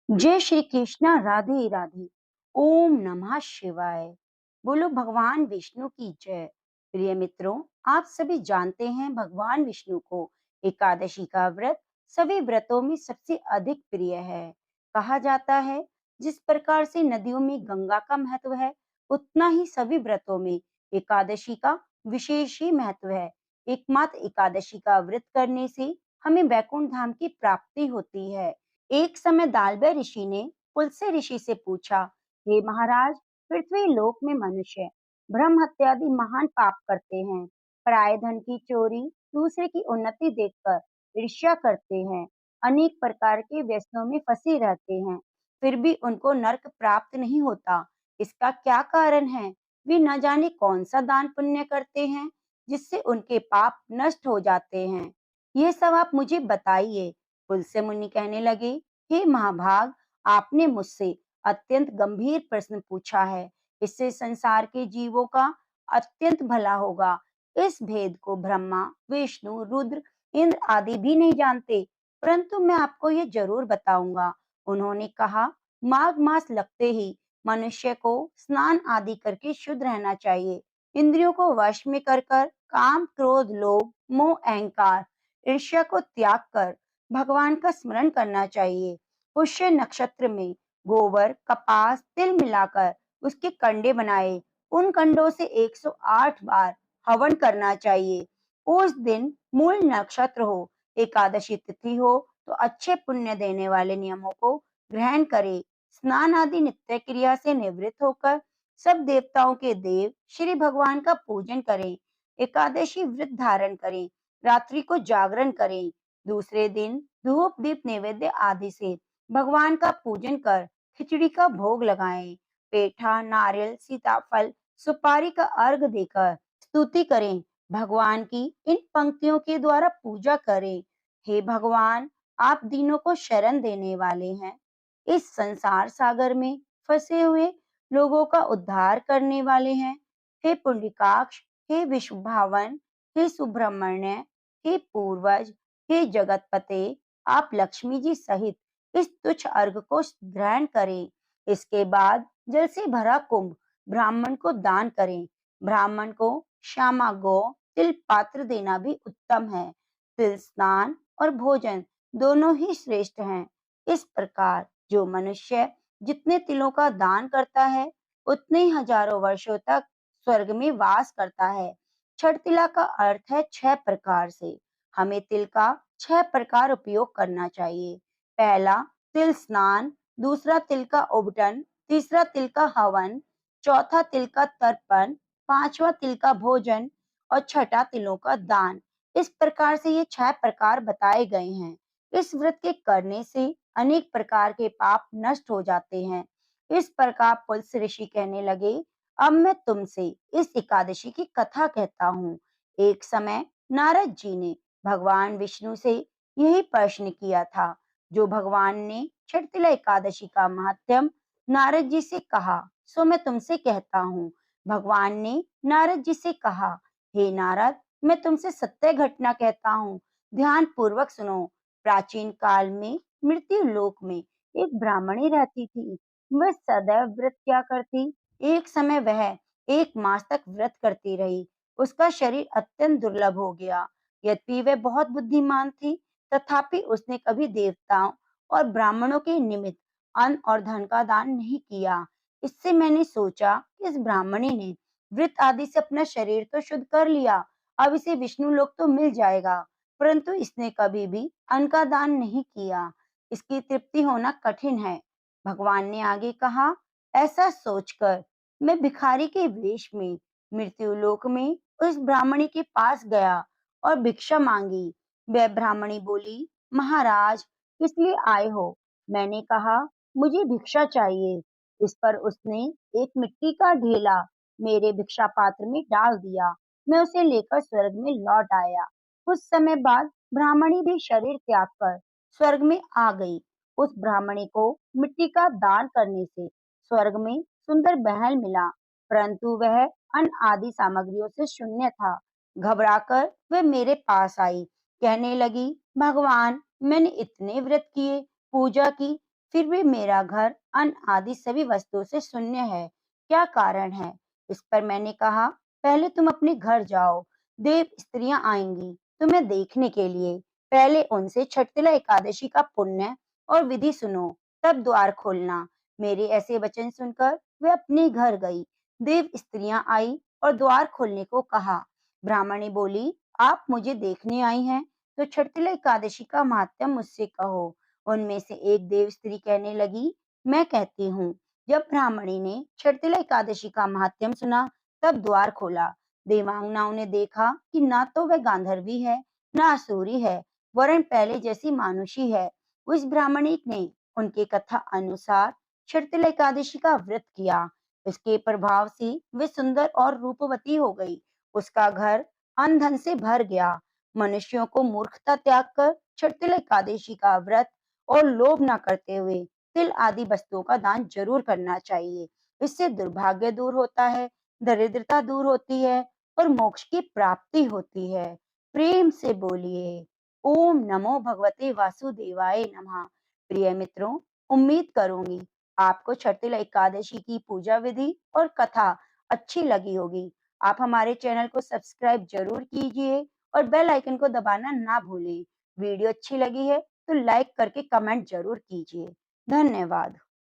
जय श्री कृष्णा, राधे राधे। ओम नमः शिवाय। बोलो भगवान विष्णु की जय। प्रिय मित्रों, आप सभी जानते हैं भगवान विष्णु को एकादशी का व्रत सभी व्रतों में सबसे अधिक प्रिय है। कहा जाता है जिस प्रकार से नदियों में गंगा का महत्व है, उतना ही सभी व्रतों में एकादशी का विशेष ही महत्व है। एकमात्र एकादशी का व्रत करने से हमें वैकुंठ धाम की प्राप्ति होती है। एक समय दालबय ऋषि ने पुलस्य ऋषि से पूछा, हे महाराज, पृथ्वी लोक में मनुष्य ब्रह्म हत्यादि महान पाप करते हैं, पराये धन की चोरी, दूसरे की उन्नति देखकर ईर्ष्या करते हैं, अनेक प्रकार के व्यसनों में फंसे रहते हैं, फिर भी उनको नरक प्राप्त नहीं होता। इसका क्या कारण है? वे न जाने कौन सा दान पुण्य करते हैं जिससे उनके पाप नष्ट हो जाते हैं। ये सब आप मुझे बताइए। पुलस्य मुनि कहने लगे, हे महाभाग, आपने मुझसे अत्यंत गंभीर प्रश्न पूछा है। इससे संसार के जीवों का अत्यंत भला होगा। इस भेद को ब्रह्मा, विष्णु, रुद्र, इंद्र आदि भी नहीं जानते, परंतु मैं आपको ये जरूर बताऊंगा। उन्होंने कहा, माघ मास लगते ही मनुष्य को स्नान आदि करके शुद्ध रहना चाहिए। इंद्रियों को वश में कर कर काम, क्रोध, लोभ, मोह, अहंकार, ईर्ष्या को त्याग कर भगवान का स्मरण करना चाहिए। पुष्य नक्षत्र में गोबर, कपास, तिल मिलाकर उसके कंडे बनाए, उन कंडों से 108 बार हवन करना चाहिए। उस दिन मूल नक्षत्र हो, एकादशी तिथि हो तो अच्छे पुण्य देने वाले नियमों को ग्रहण करे। स्नान आदि नित्य क्रिया से निवृत्त होकर सब देवताओं के देव श्री भगवान का पूजन करें। एकादशी व्रत धारण करें, रात्रि को जागरण करें। दूसरे दिन धूप दीप नैवेद्य आदि से भगवान का पूजन कर खिचड़ी का भोग लगाएं। पेठा, नारियल, सीताफल, सुपारी का अर्घ देकर स्तुति करें। भगवान की इन पंक्तियों के द्वारा पूजा करें। हे भगवान, आप दीनों को शरण देने वाले हैं। इस संसार सागर में फंसे हुए लोगों का उद्धार करने वाले हैं। हे पुंडरीकाक्ष, हे विश्व भावन, हे सुब्रह्मण्य, हे पूर्वज, हे जगतपते, आप लक्ष्मी जी सहित इस तुच्छ अर्घ को ग्रहण करें। इसके बाद जल से भरा कुंभ ब्राह्मण को दान करें। ब्राह्मण को श्यामा गौ तिल पात्र देना भी उत्तम है। तिल स्नान और भोजन दोनों ही श्रेष्ठ हैं। इस प्रकार जो मनुष्य जितने तिलों का दान करता है, उतने ही हजारों वर्षों तक स्वर्ग में वास करता है। छठ तिला का अर्थ है 6 प्रकार से। हमें तिल का 6 प्रकार उपयोग करना चाहिए। पहला, तिल स्नान, दूसरा तिल का उबटन, तीसरा तिल का हवन, चौथा तिल का तर्पण, पांचवा तिल का भोजन और छठा तिलों का दान। इस प्रकार से ये 6 प्रकार बताए गए हैं। इस व्रत के करने से अनेक प्रकार के पाप नष्ट हो जाते हैं। इस प्रकार पुलस्त ऋषि कहने लगे, अब मैं तुमसे इस एकादशी की कथा कहता हूँ। एक समय नारद जी ने भगवान विष्णु से यही प्रश्न किया था, जो भगवान ने छठतिला एकादशी का महात्म्य नारद जी से कहा, सो मैं तुमसे कहता हूँ। भगवान ने नारद जी से कहा, हे नारद, मैं तुमसे सत्य घटना कहता हूँ, ध्यान पूर्वक सुनो। प्राचीन काल में मृत्यु लोक में एक ब्राह्मणी रहती थी। वह सदैव व्रत किया करती। एक समय वह 1 मास तक व्रत करती रही। उसका शरीर अत्यंत दुर्लभ हो गया। यद्यपि वह बहुत बुद्धिमान थी, तथापि उसने कभी देवताओं और ब्राह्मणों के निमित्त अन्न और धन का दान नहीं किया। इससे मैंने सोचा कि इस ब्राह्मणी ने व्रत आदि से अपना शरीर तो शुद्ध कर लिया, अब इसे विष्णु लोक तो मिल जाएगा, परंतु इसने कभी भी अन्न का दान नहीं किया। इसकी तृप्ति होना कठिन है। भगवान ने आगे कहा, ऐसा सोचकर मैं भिखारी के वेश में मृत्यु लोक में उस ब्राह्मणी के पास गया और भिक्षा मांगी। वह ब्राह्मणी बोली, महाराज, किस लिए आए हो? मैंने कहा, मुझे भिक्षा चाहिए। इस पर उसने एक मिट्टी का ढेला मेरे भिक्षा पात्र में डाल दिया। मैं उसे लेकर स्वर्ग में लौट आया। कुछ समय बाद ब्राह्मणी भी शरीर त्याग कर स्वर्ग में आ गई। उस ब्राह्मणी को मिट्टी का दान करने से स्वर्ग में सुंदर महल मिला, परंतु वह अन्न आदि सामग्रियों से शून्य था। घबराकर वह मेरे पास आई, कहने लगी, भगवान, मैंने इतने व्रत किए, पूजा की, फिर भी मेरा घर अन्न आदि सभी वस्तुओं से शून्य है। क्या कारण है? इस पर मैंने कहा, पहले तुम अपने घर जाओ। देव स्त्रियां आएंगी तुम्हें देखने के लिए। पहले उनसे छठिला एकादशी का पुण्य और विधि सुनो, तब द्वार खोलना। मेरे ऐसे वचन सुनकर वे अपने घर गई। देव स्त्रियां आई और द्वार खोलने को कहा। ब्राह्मणी बोली, आप मुझे देखने आई हैं तो छठिला एकादशी का महात्म्य मुझसे कहो। उनमें से एक देव स्त्री कहने लगी, मैं कहती हूँ। जब ब्राह्मणी ने छठिला एकादशी का महात्म्य सुना, तब द्वार खोला। देवांगनाओं ने देखा कि ना तो वह गांधर्वी है, ना असुरी है, वरन पहले जैसी मानुषी है। उस ब्राह्मणी ने उनके कथा अनुसार छठिला एकादशी का व्रत किया। इसके प्रभाव से वे सुंदर और रूपवती हो गई। उसका घर अन्न धन से भर गया। मनुष्यों को मूर्खता त्याग कर छठिला एकादशी का व्रत और लोभ न करते हुए तिल आदि वस्तुओं का दान जरूर करना चाहिए। इससे दुर्भाग्य दूर होता है, दरिद्रता दूर होती है और मोक्ष की प्राप्ति होती है। प्रेम से बोलिए, ओम नमो भगवते वासुदेवाय नमः। प्रिय मित्रों, उम्मीद करूंगी आपको छठिला एकादशी की पूजा विधि और कथा अच्छी लगी होगी। आप हमारे चैनल को सब्सक्राइब जरूर कीजिए और बेल आइकन को दबाना ना भूलें। वीडियो अच्छी लगी है तो लाइक करके कमेंट जरूर कीजिए। धन्यवाद।